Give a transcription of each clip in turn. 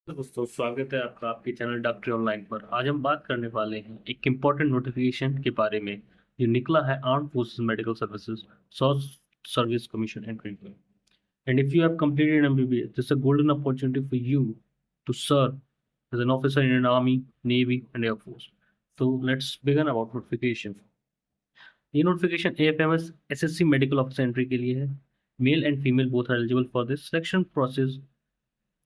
दोस्तों, स्वागत है आपका आपके चैनल डॉक्टरी ऑनलाइन पर। आज हम बात करने वाले हैं एक इम्पोर्टेंट नोटिफिकेशन के बारे में जो निकला है arm forces medical services service commission and And if you have completed MBBS, this is a golden opportunity for you to serve as an officer in an army, navy, and air force. So let's begin about notification. ये notification AFMS SSC medical officer entry के लिए है। Male and female both are eligible for this selection process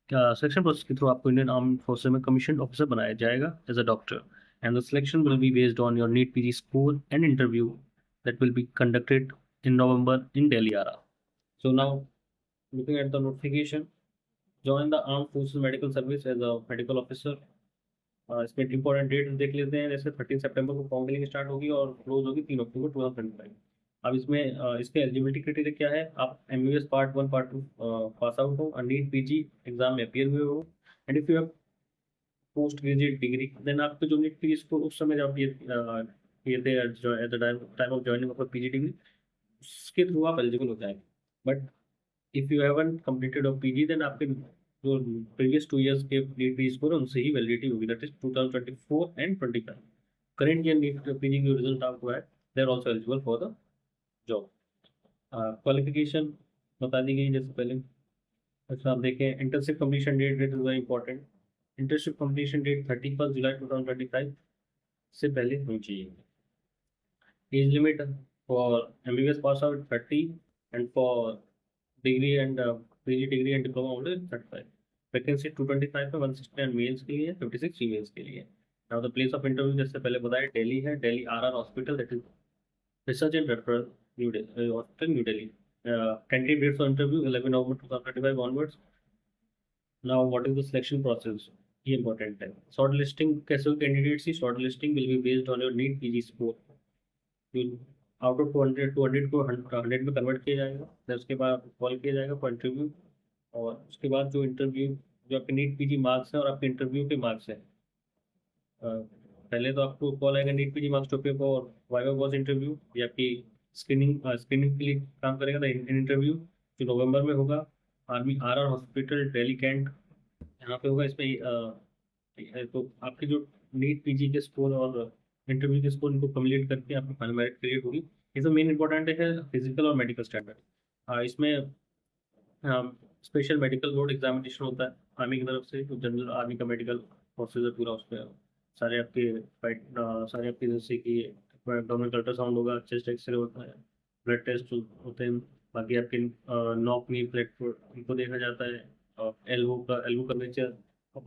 के through आपको Indian arm forces में commission officer बनाया जाएगा as a doctor and the selection will be based on your NEET PG score and interview that will be conducted in November in Delhi ARA. So now looking at the notification, join the armed forces medical service as a medical officer. इसमें important date देख लेते हैं। जैसे 13 सितंबर को counselling start होगी और close होगी 3 अक्टूबर 2025। अब इसमें इसके एलिजिबिलिटी क्राइटेरिया क्या है? आप MBBS part 1 part 2 pass out हो, नीट पीजी एग्जाम में अपियर हुए हो, and if you have post graduate degree, then आपको जो नीट पीजी को उस समय जब ये थे at the time of joining of PG degree, उसके थ्रू आप एलिजिबल हो जाएंगे। But if you haven't completed of PG, then आपके जो प्रीवियस 2 इयर्स के नीट पीजी स्कोर है उनसे ही वैलिडिटी होगी, that is 2024 and 25। Current year NEET PG की रिजल्ट आउट हुआ है, they are also eligible for the job. Qualification बता दी गई जैसे पहले। अच्छा, आप देखें internship completion date, date is very important. Internship completion date 31 जुलाई 2025 से पहले होनी चाहिए। Age limit for MBBS pass out 30, and for degree and PG degree and diploma holder 35। Vacancy 225 में 169 मेल्स के लिए, 56 फीमेल्स के लिए। Now the place of interview जैसे पहले बताया दिल्ली है, Delhi RR hospital, that is research and referral new Delhi hospital new Delhi. Tentative dates for interview 11 November 2025 onwards. Now what is the selection process, ये इंपॉर्टेंट है। शॉर्ट लिस्टिंग कैसे हो कैंडिडेट्स की? Short listing will be based on your NEET PG score. Out of 200 को 100 में convert किया जाएगा, फिर उसके बाद कॉल किया जाएगा फॉर इंटरव्यू। और उसके बाद जो इंटरव्यू, जो आपके नीट पीजी मार्क्स हैं और आपके इंटरव्यू के मार्क्स हैं, पहले तो आपको कॉल आएगा नीट पीजी मार्क्स टोपे पर, और वाइवा वॉज इंटरव्यू या आपकी स्क्रीनिंग के लिए काम करेगा था इंटरव्यू, जो नवंबर में होगा। Army RR hospital Delhi cantt, यहाँ पे होगा। इसमें तो आपके जो नीट पीजी के स्कोर और इंटरव्यू के स्कोर, इनको कम्युलेट करके आपकी फाइनल मेरिट क्रिएट होगी। ये सब मेन इंपॉर्टेंट है फिजिकल और मेडिकल स्टैंडर्ड। इसमें स्पेशल मेडिकल बोर्ड एग्जामिनेशन होता है आर्मी की तरफ से, तो जनरल आर्मी का मेडिकल प्रोसीजर पूरा उसमें सारे आपके फाइट सारे आपके जैसे कि एब्डोमिनल अल्ट्रासाउंड होगा, चेस्ट एक्सरे होता है, ब्लड टेस्ट होते हैं। बाकी आपके नॉक नी फ्लैट इनको देखा जाता है, और एल्बो कर्वेचर, और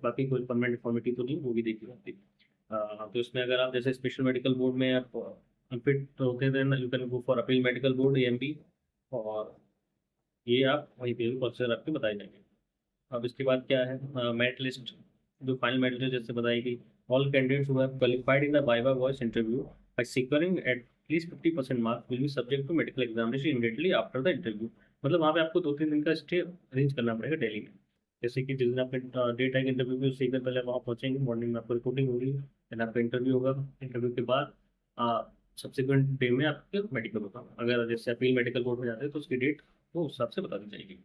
बाकी कोई परमानेंट डिफॉर्मिटी तो नहीं, वो भी देखी जाती है। तो इसमें अगर आप जैसे स्पेशल मेडिकल बोर्ड में आप अनफिट होते हैं, you can go for appeal medical board AMB, और ये आप वहीं पे भी प्रोसेसर आपके बताए जाएंगे। अब इसके बाद क्या है, मेरिट लिस्ट, जो फाइनल मेरिट लिस्ट जैसे बताई गई। All candidates who have qualified in the viva voce interview by securing at least 50% marks will be subject to medical examination immediately after the interview. मतलब वहाँ पे आपको 2-3 दिन का स्टे अरेंज करना पड़ेगा दिल्ली में। जैसे कि जिस दिन आपका डेट आएगा इंटरव्यू में, उससे एक दिन पहले वहाँ पहुँचेंगे, मॉर्निंग में आपको रिपोर्टिंग होगी, देन आपका इंटरव्यू होगा। इंटरव्यू के बाद सब्सिक्वेंट डे में आपके मेडिकल होगा। अगर जैसे अपील मेडिकल बोर्ड में जाते हैं तो उसकी डेट वो उस हिसाब से बता दी जाएगी।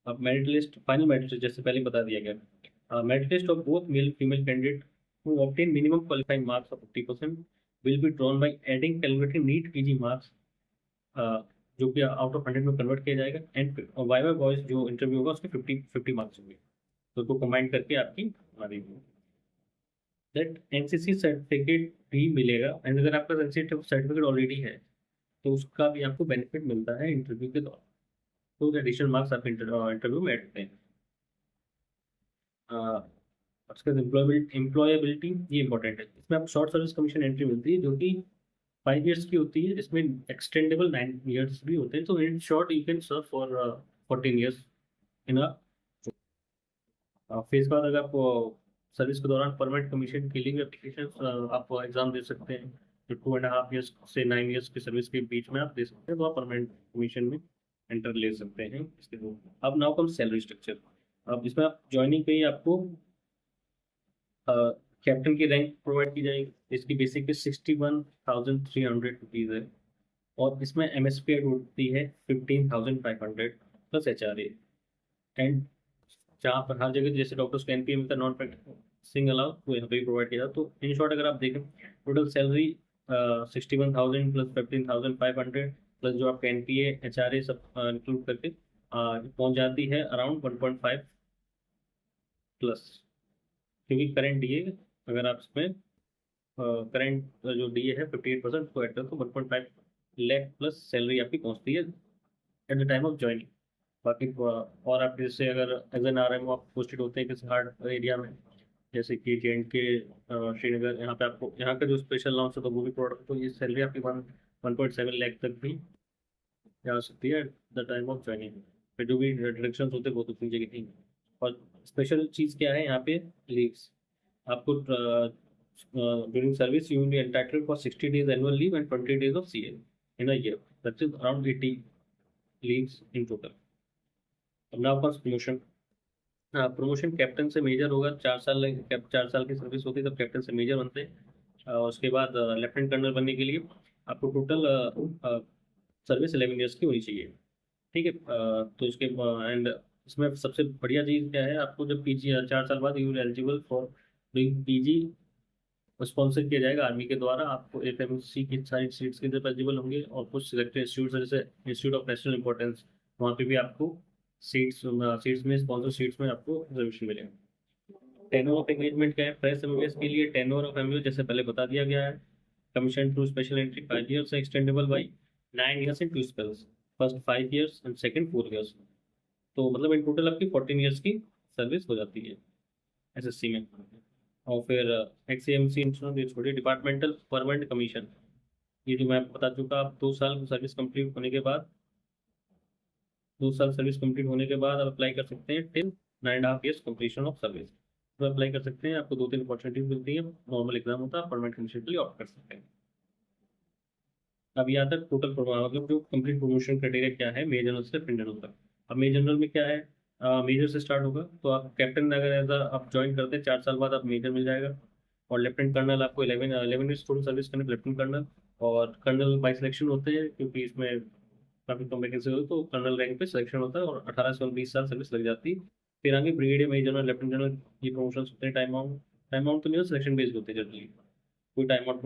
अब merit list, final merit list जैसे पहले बता दिया गया। Merit list of both male female candidate who obtain minimum qualifying marks of 50% will be drawn by adding calculating NEET PG marks, जो कि आउट ऑफ 100 में कन्वर्ट किया जाएगा, एंड वाइवा वॉइस जो इंटरव्यू होगा उसके 50 मार्क्स होंगे, तो उसको कंबाइन करके आपकी बना देंगे। दैट NCC सर्टिफिकेट भी मिलेगा, एंड अगर आपका NCC सर्टिफिकेट ऑलरेडी है तो उसका भी आपको बेनिफिट मिलता है इंटरव्यू के दौरान, तो एडिशनल मार्क्स आप इंटरव्यू में ऐड होते हैं। उसके बाद एम्प्लॉयबिलिटी, ये इंपॉर्टेंट है। इसमें आपको शॉर्ट सर्विस कमीशन एंट्री मिलती है, जो कि 5 इयर्स की होती है। इसमें एक्सटेंडेबल 9 इयर्स भी होते हैं, तो in short you can serve for 14 years in a फिर इसके बाद अगर आप सर्विस के दौरान परमानेंट कमीशन के लिए भी एप्लीकेशन आप एग्जाम दे सकते हैं, जो 2.5 इयर्स से 9 इयर्स की सर्विस के बीच में आप दे सकते हैं, तो आप परमानेंट कमीशन में एंटर ले सकते हैं इसके थ्रू। अब नाउ कम सैलरी स्ट्रक्चर। अब इसमें आप ज्वाइनिंग पे ही आपको कैप्टन की रैंक प्रोवाइड की जाएगी। इसकी बेसिक पे 61,300 रुपीज़ है, और इसमें MSP होती है 15,500 प्लस HRA, एंड जहाँ पर हर जगह जैसे डॉक्टर्स को एनपीए मिलता है, नॉन प्रैक्टिसिंग अलाउ, तो यहाँ पे भी प्रोवाइड किया जाता। तो इन शॉर्ट अगर आप देखें, टोटल सैलरी 61,000 प्लस 15,500 प्लस जो आपका एनपीए एचआरए सब इंक्लूड करके पहुंच जाती है अराउंड 1.5 प्लस। क्योंकि करंट डीए, अगर आप इसमें करंट जो डीए है 58% को ऐड करो तो 1.5 लाख प्लस सैलरी आपकी पहुंचती है eight the time of joining. बाकी और आप जैसे अगर एज एन आर एम आप पोस्टेड होते हैं किसी हार्ड एरिया में, जैसे कि जे एंड के श्रीनगर, यहाँ पे आपको यहाँ का जो स्पेशल अलाउंस है तो वो भी प्रोडक्ट, तो ये सैलरी आपकी 1.7 लाख तक भी जा सकती है eight the time of joining. फिर जो भी डिडक्शंस होते हैं वो तो अपनी जगह थी। और स्पेशल चीज़ क्या है यहाँ पे, लीव्स। आपको during service you will be entitled for 60 days annual leave and 20 days of CA in a year, that is around 80 leaves in total. अब now comes promotion. Promotion captain से मेजर होगा, 4 साल की सर्विस होती है तब captain से major बनते हैं। उसके बाद लेफ्टिनेंट कर्नल बनने के लिए आपको टोटल सर्विस 11 ईयर्स की होनी चाहिए। ठीक है, तो इसके एंड इसमें सबसे बढ़िया चीज़ क्या है, आपको जब पीजी 4 साल बाद you eligible for doing PG sponsor किया जाएगा आर्मी के द्वारा। आपको एफएमसी की सारी सीट्स के अंदर एलिजिबल होंगे, और कुछ सिलेक्टेड इंस्टीट्यूट जैसे इंस्टीट्यूट ऑफ नेशनल इंपॉर्टेंस, वहाँ पे भी आपको सीट्स में स्पॉन्सर सीट्स में आपको रिजर्वेशन मिलेगा। टेनर ऑफ एंगेजमेंट क्या है, फ्रेश एमबीबीएस के लिए टेनर ऑफ एमबीबीएस जैसे पहले बता दिया गया है। Commission through special entry 5 years है, extendable by 9 years in 2 spells, first 5 years and second 4 years। तो मतलब इन टोटल आपकी 14 years की सर्विस हो जाती है एसएससी में। और फिर एक्सएमसी इंश्योरेंस छोड़िए, डिपार्टमेंटल परमानेंट कमीशन, ये जो मैं बता चुका, आप 2 साल सर्विस कंप्लीट होने के बाद, 2 साल सर्विस कंप्लीट होने के बाद आप अप्लाई कर सकते हैं till 9.5 years completion of service. तो अप्लाई कर सकते हैं, आपको 2-3 अपॉर्चुनिटीज मिलती है, नॉर्मल एग्जाम होता है, परमानेंट कमीशन के लिए ऑप्ट कर सकते हैं। अब यहाँ तक टोटल मतलब जो कंप्लीट प्रमोशन क्राइटेरिया क्या है मेजर जनरल से प्रिंट जनरल तक। अब मेजर जनरल में क्या है, मेजर से स्टार्ट होगा, तो आप कैप्टन अगर एज आप ज्वाइन करते हैं 4 साल बाद आप मेजर मिल जाएगा। और लेफ्टिनेंट कर्नल आपको 11 ईयर्स टोटल सर्विस करने लेफ्टिनेंट कर्नल। और कर्नल बाई सिलेक्शन होते हैं, क्योंकि इसमें काफ़ी कम वैकेंसी होती है, तो कर्नल रैंक पे सिलेक्शन होता है और 18 से 19 साल सर्विस लग जाती है। फिर आगे brigadier major general lieutenant general, ये प्रमोशन होते हैं टाइम आउट तो नहीं, सिलेक्शन बेस्ड होते हैं जनरली। कोई टाइम आउट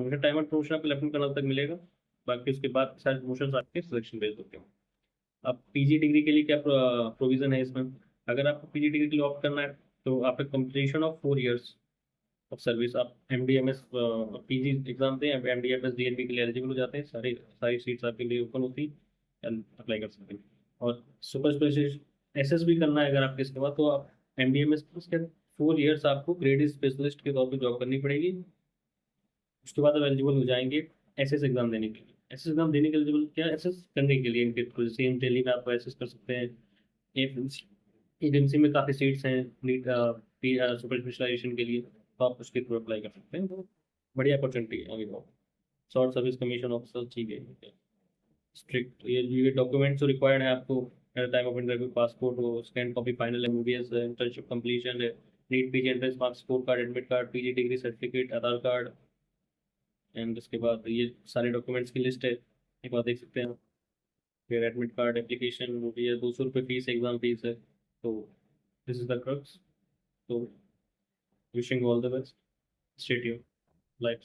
प्रमोशन आपको लेफ्टिनेंट कर्नल तक मिलेगा, बाकी उसके बाद सारे प्रमोशन आपके सिलेक्शन बेस्ड होते हैं। अब पीजी डिग्री के लिए क्या प्रोविजन है इसमें, अगर आपको पीजी डिग्री के लिए ऑप्ट करना है तो आपका completion of 4 years of service, आप M D M S PG exam दें, M D M S DNB के लिए एलिजिबल हो जाते हैं, सारी सारी सीट्स आपके लिए ओपन होती है, अप्लाई कर सकते हैं। और सुपर स्पेशलिस्ट एसएस भी करना है अगर आपके, इसके बाद तो आप एम डी एम एस के 4 years आपको ग्रेड स्पेशलिस्ट के तौर पर जॉब करनी पड़ेगी। उसके बाद आप एलिजिबल हो जाएंगे एसएस एग्जाम देने के लिए। एसएस एग्जाम देने के एलिजिबल क्या, एसएस करने के लिए इनके थ्रू सेम दिल्ली में आप एसएस कर सकते हैं। एजेंसी में काफ़ी सीट्स हैं नीट सुपर स्पेशलाइजेशन के लिए, तो आप उसके थ्रू अप्लाई कर सकते हैं। तो बढ़िया अपॉर्चुनिटी है आगे बहुत। शॉर्ट सर्विस कमीशन ऑफिसर, ठीक है। स्ट्रिक्ट ये डॉक्यूमेंट्स जो रिक्वायर्ड है आपको at time of interview, passport हो, scan copy, final MBBS, internship completion है, NEET PG entrance marks, score card, admit card, PG degree certificate, Aadhaar card. And उसके बाद ये सारे डॉक्यूमेंट्स की लिस्ट है, एक बार देख सकते हैं आप। फिर एडमिट कार्ड एप्लीकेशन होती है, 200 रुपये फीस, एग्जाम फीस है। तो दिस इज द क्रक्स। तो wishing all the best, state your life.